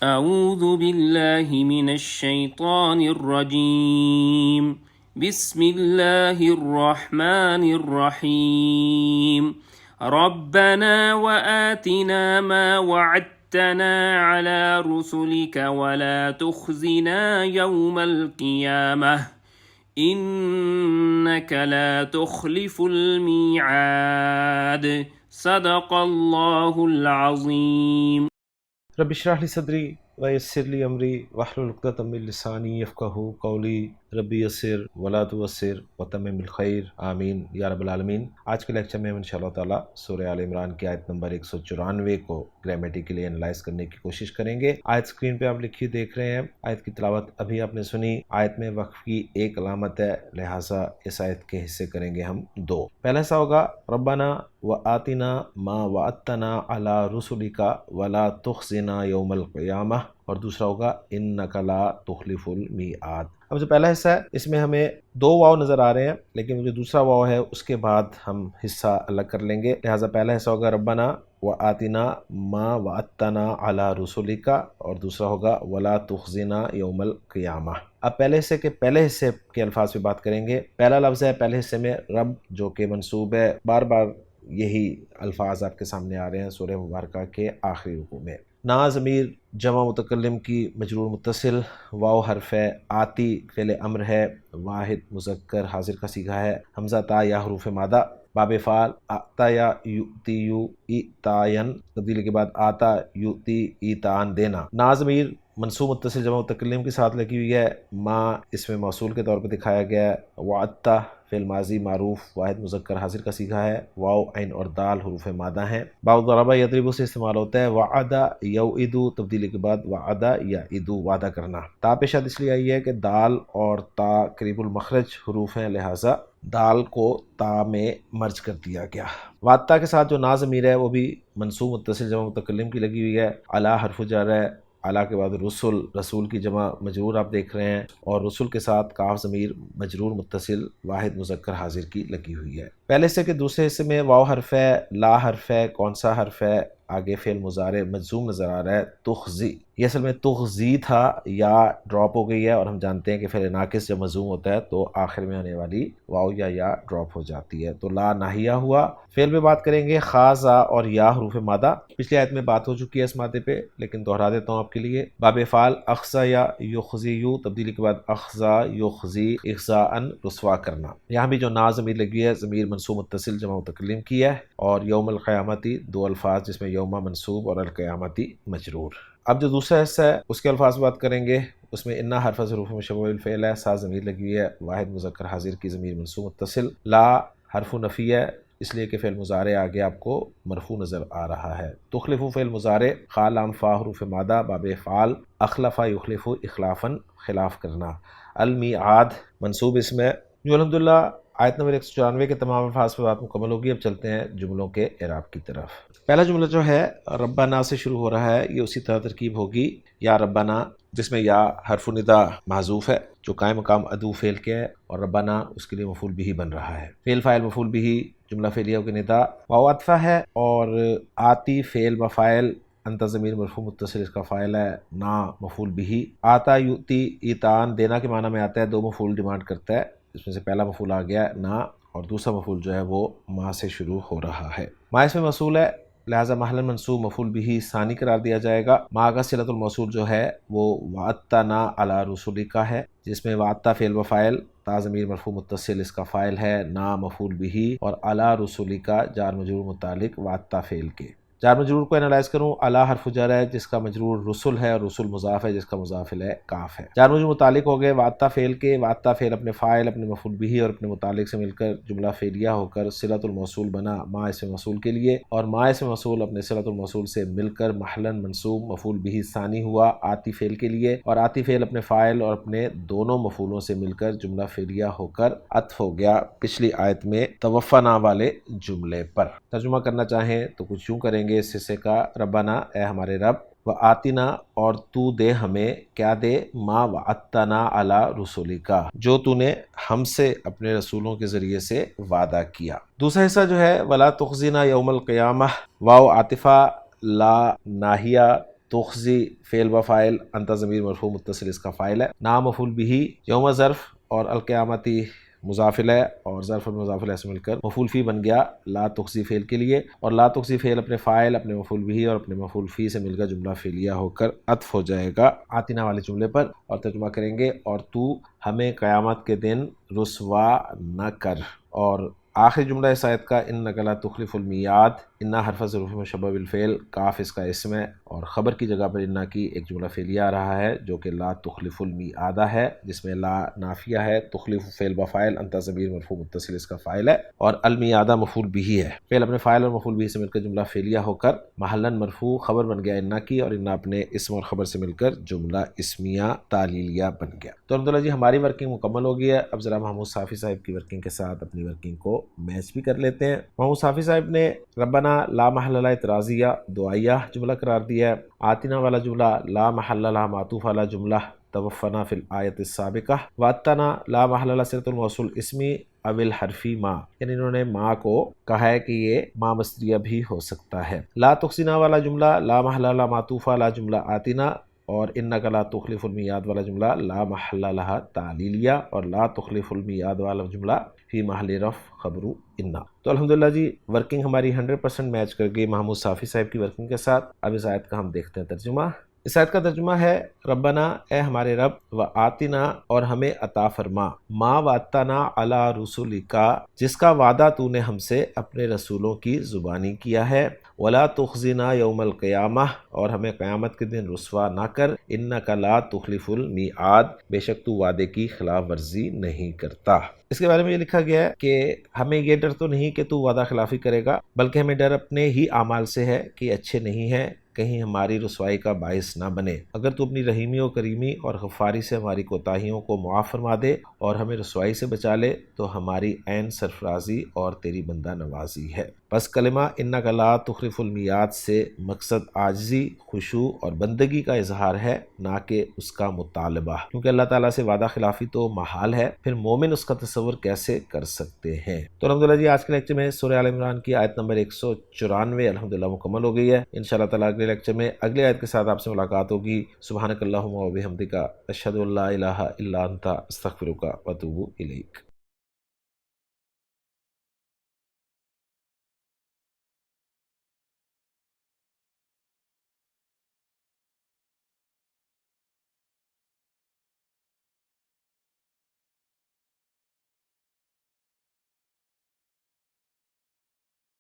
اعوذ باللہ من الشیطان الرجیم بسم اللہ الرحمن الرحیم ربنا وآتنا ما وعدتنا على رسلك ولا تخزنا يوم القيامة إنك لا تخلف الميعاد صدق الله العظيم. رب اشرح لي صدری ویسر لی امری واحلل عقدۃ من لسانی یفقہوا قولی ربی یسر ولا تعسر وتمم بالخیر آمین یا رب العالمین۔ آج کے لیکچر میں ہم انشاءاللہ تعالی سورہ آل عمران کی آیت نمبر 194 کو گرامیٹیکلی انالائز کرنے کی کوشش کریں گے۔ آیت اسکرین پہ آپ لکھی دیکھ رہے ہیں، آیت کی تلاوت ابھی آپ نے سنی۔ آیت میں وقف کی ایک علامت ہے، لہٰذا اس آیت کے حصے کریں گے ہم دو۔ پہلا حصہ ہوگا ربنا وآتنا ما وعدتنا علی رسلک ولا تخزنا یوم القیامہ، اور دوسرا ہوگا انک لا تخلف المیعاد۔ اب جو پہلا حصہ ہے اس میں ہمیں دو واو نظر آ رہے ہیں، لیکن جو دوسرا واو ہے اس کے بعد ہم حصہ الگ کر لیں گے، لہٰذا پہلا حصہ ہوگا ربنا وآتنا ما وعدتنا علی رسلک، اور دوسرا ہوگا ولا تخزنا یوم القیامہ۔ اب پہلے حصے کے پہلے حصے کے الفاظ پہ بات کریں گے۔ پہلا لفظ ہے پہلے حصے میں رب، جو کہ منصوب ہے، بار بار یہی الفاظ آپ کے سامنے آ رہے ہیں سورہ مبارکہ کے آخری رکوع میں۔ نا ضمیر جمع متکلم کی مجرور متصل، واو حرف ہے، آتی فعل امر ہے، واحد مذکر حاضر کا صیغہ ہے، حمزہ تا یا حروف مادہ، باب فعل آتا یا یؤتی یو ایتاین، تبدیلی کے بعد آتا یؤتی ایتان دینا۔ نا ضمیر منصوب متصل جمع متکلم کے ساتھ لگی ہوئی ہے، ما اسم موصول کے طور پہ دکھایا گیا ہے، وعدتا فعل ماضی معروف واحد مذکر حاضر کا صیغہ ہے، واو عین اور دال حروف مادہ ہیں۔ باء ضربہ یضرب سے استعمال ہوتا ہے، وعدہ یوعد، تبدیلی کے بعد وعدہ یعد، وعدہ کرنا۔ تا پیش اس لیے آئی ہے کہ دال اور تا قریب المخرج حروف ہیں، لہٰذا دال کو تا میں مرج کر دیا گیا۔ وعدتا کے ساتھ جو نا ضمیر ہے وہ بھی منصوب متصل جمع متکلم کی لگی ہوئی ہے، علی حرف جر ہے، علا کے بعد رسول، رسول کی جمع مجرور آپ دیکھ رہے ہیں، اور رسول کے ساتھ کاف ضمیر مجرور متصل واحد مذکر حاضر کی لگی ہوئی ہے۔ پہلے حصے کے دوسرے حصے میں واو حرف ہے، لا حرف ہے، کون سا حرف ہے؟ آگے فعل مضارع مجزوم نظر آ رہا ہے، تخزی۔ یہ اصل میں تخزی تھا، یا ڈراپ ہو گئی ہے، اور ہم جانتے ہیں کہ فعل ناقص جب مجزوم ہوتا ہے تو آخر میں آنے والی واو یا ڈراپ ہو جاتی ہے، تو لا ناہیہ ہوا۔ فعل پہ بات کریں گے، خا زا اور یا حروف مادہ، پچھلی آیت میں بات ہو چکی ہے اس مادے پہ، لیکن دہرا دیتا ہوں آپ کے لیے۔ باب فعل اخزا یا یخزی یو، تبدیلی کے بعد اخزا یخزی اخزاءً، رسوا کرنا۔ یہاں بھی جو نا ضمیر لگی ہے، ضمیر منصوب متصل جمع متکلم کی ہے، اور یوم القیامتی دو الفاظ جس میں یوم منصوب اور القیامتی مجرور۔ اب جو دوسرا حصہ ہے اس کے الفاظ بات کریں گے، اس میں انا حرف ظروف مشبہ بالفعل ہے، سا ضمیر لگی ہوئی ہے، واحد مذکر حاضر کی ضمیر منصوب متصل، لا حرف نفی ہے اس لیے کہ فعل مضارع آگے آپ کو مرفوع نظر آ رہا ہے۔ تخلف فعل مضارع، خا لام فا حروف مادہ، باب فعال اخلف یخلف اخلافاً، خلاف کرنا۔ المیعاد منصوب اسم ہے۔ جو الحمدللہ آیت نمبر 194 کے تمام الفاظ پہ بات مکمل ہوگی۔ اب چلتے ہیں جملوں کے اعراب کی طرف۔ پہلا جملہ جو ہے ربنا سے شروع ہو رہا ہے، یہ اسی طرح ترکیب ہوگی، یا ربنا، جس میں یا حرف ندا محذوف ہے جو قائم مقام ادو فعل کے ہے، اور ربنا اس کے لیے مفعول بھی بن رہا ہے۔ فعل فاعل مفعول بھی، جملہ فعلیہ کے ندا، واو عطفہ ہے، اور آتی فعل و فاعل، انت ضمیر مرفوع متصل اس کا فاعل ہے، نا مفعول بھی۔ آتا یؤتی ایتان، دینا کے معنی میں آتا ہے، دو مفعول ڈیمانڈ کرتا ہے، اس میں سے پہلا مفعول آ گیا نا، اور دوسرا مفعول جو ہے وہ ما سے شروع ہو رہا ہے۔ ما اس میں موصول ہے، لہٰذا محل منصوب مفعول بھی ثانی قرار دیا جائے گا۔ ما کا صلۃ الموصول جو ہے وہ وعدتنا علی رسولک ہے، جس میں وعدتا فعل و فاعل، تا ضمیر مرفوع متصل اس کا فاعل ہے، نا مفعول بھی، اور علی رسولک جار مجرور متعلق وعدتا فعل کے۔ جار مجرور کو انالائز کروں، علی حرف جر ہے جس کا مجرور رسل ہے، اور رسل مضاف ہے جس کا مضاف ہے کاف ہے۔ جار مجرور متعلق ہو گئے وعدتا فعل کے، وعدتا فعل اپنے فاعل، اپنے مفعول بھی اور اپنے متعلق سے مل کر جملہ فعلیہ ہو کر صلۃ الموصول بنا ما اسم موصول کے لیے، اور ما اسم موصول اپنے صلۃ الموصول سے مل کر محلاً منصوب مفعول بھی ثانی ہوا آتی فعل کے لیے، اور آتی فعل اپنے فاعل اور اپنے دونوں مفعولوں سے مل کر جملہ فعلیہ ہو کر عطف ہو گیا پچھلی آیت میں توفنا والے جملے پر۔ ترجمہ کرنا چاہیں تو کچھ یوں کریں گے اس حصے کا، ربنا اے ہمارے رب، وآتنا اور تو دے ہمیں، کیا دے؟ ما وعدتنا علی رسولک، جو تو نے ہم سے اپنے رسولوں کے ذریعے سے وعدہ کیا۔ دوسرا حصہ جو ہے ولا تخزنا یوم القیامہ، واو عاطفہ، لا ناہیہ تخزی فعل و فاعل، انت ضمیر مرفوع متصل اس کا فاعل ہے، نا مفعول بہ یوم ظرف اور القیامتی مضاف الیہ اور ظرف اور مضاف الیہ سے مل کر مفعول فی بن گیا لا تخزی فعل کے لیے، اور لا تخزی فعل اپنے فاعل، اپنے مفعول بہ اور اپنے مفعول فی سے مل کر جملہ فعلیہ ہو کر عطف ہو جائے گا آتینا والے جملے پر، اور ترجمہ کریں گے اور تو ہمیں قیامت کے دن رسوا نہ کر۔ اور آخری جملہ اس آیت کا انک لا تخلف المیعاد، انا حرف ظروف مشبہ بالفعل، کاف اس کا اسم ہے اور خبر کی جگہ پر انا کی ایک جملہ فعلیہ آ رہا ہے جو کہ لا تخلف المیعاد ہے، جس میں لا نافیہ ہے، تخلف فعل بفاعل، انت ضمیر مرفوع متصل اس کا فاعل ہے، اور المیعاد مفعول بہ ہے۔ فعل اپنے فاعل اور مفعول بہ سے مل کر جملہ فعلیہ ہو کر محلاً مرفوع خبر بن گیا انا کی، اور انا اپنے اسم اور خبر سے مل کر جملہ اسمیہ تعلیلیہ بن گیا۔ تو الحمدللہ جی ہماری ورکنگ مکمل ہو گئی ہے۔ اب ذرا محمود صافی صاحب کی ورکنگ کے ساتھ اپنی ورکنگ کو میچ بھی کر لیتے ہیں۔ محمود صافی صاحب نے ربنا لا محل لہ اعتراضیہ دعائیہ جملہ قرار دیا ہے، آتنا والا جملہ لا محل لہ معطوف والا جملہ توفنا فی الآیت السابقہ، واتنا لا محل لہ صلۃ الموصول اسمی اول حرفی ما، یعنی انہوں نے ما کو کہا ہے کہ یہ ما مصدریہ بھی ہو سکتا ہے۔ لا تخزنا والا جملہ لا محل لہ معطوف والا جملہ آتنا، اور انک لا تخلف المیعاد والا جملہ لا محل لہا تعلیلیہ، اور لا تخلف المیعاد والا جملہ فی محل رفع خبر انا۔ تو الحمدللہ جی ورکنگ ہماری 100% میچ کر گئی محمود صافی صاحب کی ورکنگ کے ساتھ۔ اب اس آیت کا ہم دیکھتے ہیں ترجمہ۔ اس آیت کا ترجمہ ہے ربنا اے ہمارے رب، و آتنا اور ہمیں عطا فرما، ما وعدتنا علی رسولکا جس کا وعدہ تو نے ہم سے اپنے رسولوں کی زبانی کیا ہے، ولا تخزنا یوم القیامہ اور ہمیں قیامت کے دن رسوا نہ کر، انک لا تخلف المیعاد بے شک تو وعدے کی خلاف ورزی نہیں کرتا۔ اس کے بارے میں یہ لکھا گیا ہے کہ ہمیں یہ ڈر تو نہیں کہ تو وعدہ خلافی کرے گا، بلکہ ہمیں ڈر اپنے ہی اعمال سے ہے کہ یہ اچھے نہیں ہیں، کہیں ہماری رسوائی کا باعث نہ بنے۔ اگر تو اپنی رحیمی و کریمی اور غفاری سے ہماری کوتاہیوں کو معاف فرما دے اور ہمیں رسوائی سے بچا لے تو ہماری عین سرفرازی اور تیری بندہ نوازی ہے۔ بس کلمہ انک لا تخلف المیعاد سے مقصد عاجزی، خشوع اور بندگی کا اظہار ہے، نہ کہ اس کا مطالبہ، کیونکہ اللہ تعالیٰ سے وعدہ خلافی تو محال ہے، پھر مومن اس کا تصور کیسے کر سکتے ہیں۔ تو الحمدللہ جی آج کے لیکچر میں سورہ آل عمران کی آیت نمبر 194 الحمدللہ مکمل ہو گئی ہے۔ انشاءاللہ تعالیٰ اگلے لیکچر میں اگلی آیت کے ساتھ آپ سے ملاقات ہوگی۔ سبحانک اللہم و بحمدک، اشہد ان لا الہ الا انت، استغفرک و اتوب الیک۔